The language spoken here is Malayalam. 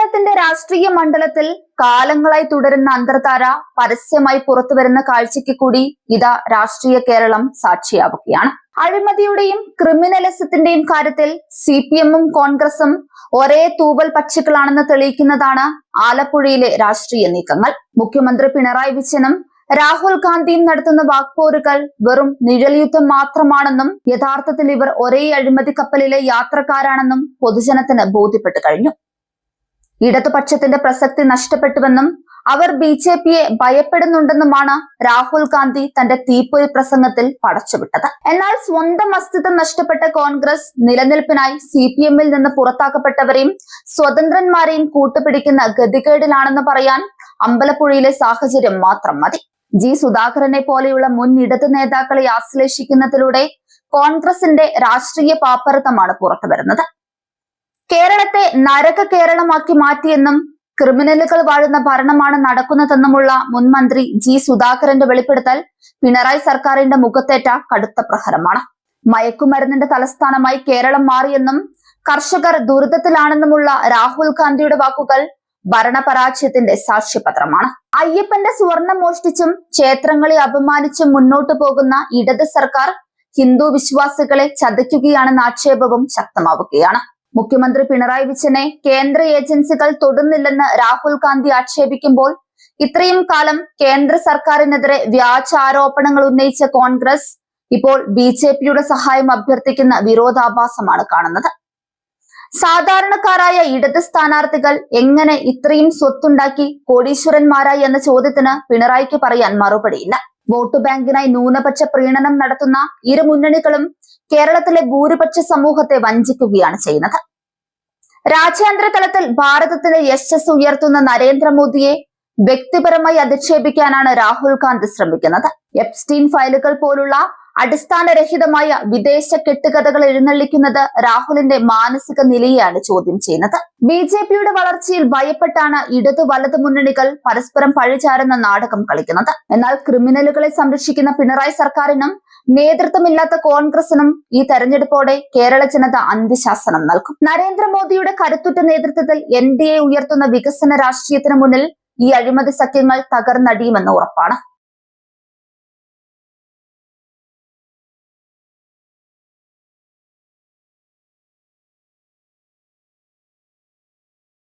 കേരളത്തിന്റെ രാഷ്ട്രീയ മണ്ഡലത്തിൽ കാലങ്ങളായി തുടരുന്ന അന്തർധാര പരസ്യമായി പുറത്തുവരുന്ന കാഴ്ചയ്ക്ക് കൂടി ഇതാ രാഷ്ട്രീയ കേരളം സാക്ഷിയാവുകയാണ്. അഴിമതിയുടെയും ക്രിമിനലിസത്തിന്റെയും കാര്യത്തിൽ CPM-ഉം കോൺഗ്രസും ഒരേ തൂവൽ പക്ഷികളാണെന്ന് തെളിയിക്കുന്നതാണ് ആലപ്പുഴയിലെ രാഷ്ട്രീയ നീക്കങ്ങൾ. മുഖ്യമന്ത്രി പിണറായി വിജയനും രാഹുൽ ഗാന്ധിയും നടത്തുന്ന വാക്പോരുകൾ വെറും നിഴൽ യുദ്ധം മാത്രമാണെന്നും യഥാർത്ഥത്തിൽ ഇവർ ഒരേ അഴിമതി കപ്പലിലെ യാത്രക്കാരാണെന്നും പൊതുജനത്തിന് ബോധ്യപ്പെട്ടു കഴിഞ്ഞു. ഇടതുപക്ഷത്തിന്റെ പ്രസക്തി നഷ്ടപ്പെട്ടുവെന്നും അവർ BJP-യെ ഭയപ്പെടുന്നുണ്ടെന്നുമാണ് രാഹുൽ ഗാന്ധി തന്റെ തീപ്പൊരി പ്രസംഗത്തിൽ പടച്ചുവിട്ടത്. എന്നാൽ സ്വന്തം അസ്തിത്വം നഷ്ടപ്പെട്ട കോൺഗ്രസ് നിലനിൽപ്പിനായി CPM-ൽ നിന്ന് പുറത്താക്കപ്പെട്ടവരെയും സ്വതന്ത്രന്മാരെയും കൂട്ടുപിടിക്കുന്ന ഗതികേടിലാണെന്ന് പറയാൻ അമ്പലപ്പുഴയിലെ സാഹചര്യം മാത്രം മതി. സുധാകരനെ പോലെയുള്ള മുൻ ഇടതു നേതാക്കളെ ആശ്ലേഷിക്കുന്നതിലൂടെ കോൺഗ്രസിന്റെ രാഷ്ട്രീയ പാപ്പരത്തമാണ് പുറത്തുവരുന്നത്. കേരളത്തെ നരക കേരളമാക്കി മാറ്റിയെന്നും ക്രിമിനലുകൾ വാഴുന്ന ഭരണമാണ് നടക്കുന്നതെന്നുമുള്ള മുൻ മന്ത്രി സുധാകരന്റെ വെളിപ്പെടുത്തൽ പിണറായി സർക്കാരിന്റെ മുഖത്തേറ്റ കടുത്ത പ്രഹരമാണ്. മയക്കുമരുന്നിന്റെ തലസ്ഥാനമായി കേരളം മാറിയെന്നും കർഷകർ ദുരിതത്തിലാണെന്നുമുള്ള രാഹുൽ ഗാന്ധിയുടെ വാക്കുകൾ ഭരണപരാജയത്തിന്റെ സാക്ഷ്യപത്രമാണ്. അയ്യപ്പന്റെ സ്വർണം മോഷ്ടിച്ചും ക്ഷേത്രങ്ങളെ അപമാനിച്ചും മുന്നോട്ടു പോകുന്ന ഇടത് സർക്കാർ ഹിന്ദു വിശ്വാസികളെ ചതിക്കുകയാണെന്ന ആക്ഷേപവും ശക്തമാവുകയാണ്. മുഖ്യമന്ത്രി പിണറായി വിജയനെ കേന്ദ്ര ഏജൻസികൾ തൊടുന്നില്ലെന്ന് രാഹുൽ ഗാന്ധി ആക്ഷേപിക്കുമ്പോൾ ഇത്രയും കാലം കേന്ദ്ര സർക്കാരിനെതിരെ വ്യാജ ആരോപണങ്ങൾ ഉന്നയിച്ച കോൺഗ്രസ് ഇപ്പോൾ BJP-യുടെ സഹായം അഭ്യർത്ഥിക്കുന്ന വിരോധാഭാസമാണ് കാണുന്നത്. സാധാരണക്കാരായ ഇടത് സ്ഥാനാർത്ഥികൾ എങ്ങനെ ഇത്രയും സ്വത്തുണ്ടാക്കി കോടീശ്വരന്മാരായി എന്ന ചോദ്യത്തിന് പിണറായിക്ക് പറയാൻ മറുപടിയില്ല. വോട്ട് ബാങ്കിനായി ന്യൂനപക്ഷ പ്രീണനം നടത്തുന്ന ഇരു മുന്നണികളും കേരളത്തിലെ ഭൂരിപക്ഷ സമൂഹത്തെ വഞ്ചിക്കുകയാണ് ചെയ്യുന്നത്. രാജ്യാന്തര തലത്തിൽ ഭാരതത്തിന്റെ യശസ് ഉയർത്തുന്ന നരേന്ദ്രമോദിയെ വ്യക്തിപരമായി അധിക്ഷേപിക്കാനാണ് രാഹുൽ ഗാന്ധി ശ്രമിക്കുന്നത്. എപ്സ്റ്റീൻ ഫയലുകൾ പോലുള്ള അടിസ്ഥാനരഹിതമായ വിദേശ കെട്ടുകഥകൾ എഴുന്നള്ളിക്കുന്നത് രാഹുലിന്റെ മാനസിക നിലയെയാണ് ചോദ്യം ചെയ്യുന്നത്. BJP-യുടെ വളർച്ചയിൽ ഭയപ്പെട്ടാണ് ഇടതു വലതു മുന്നണികൾ പരസ്പരം പഴിചാരുന്ന നാടകം കളിക്കുന്നത്. എന്നാൽ ക്രിമിനലുകളെ സംരക്ഷിക്കുന്ന പിണറായി സർക്കാരിനും നേതൃത്വമില്ലാത്ത കോൺഗ്രസിനും ഈ തെരഞ്ഞെടുപ്പോടെ കേരള ജനത അന്ത്യശാസനം നൽകും. നരേന്ദ്രമോദിയുടെ കരുത്തുറ്റ നേതൃത്വത്തിൽ NDA ഉയർത്തുന്ന വികസന രാഷ്ട്രീയത്തിന് മുന്നിൽ ഈ അഴിമതി സഖ്യങ്ങൾ തകർന്നടിയുമെന്ന് ഉറപ്പാണ്.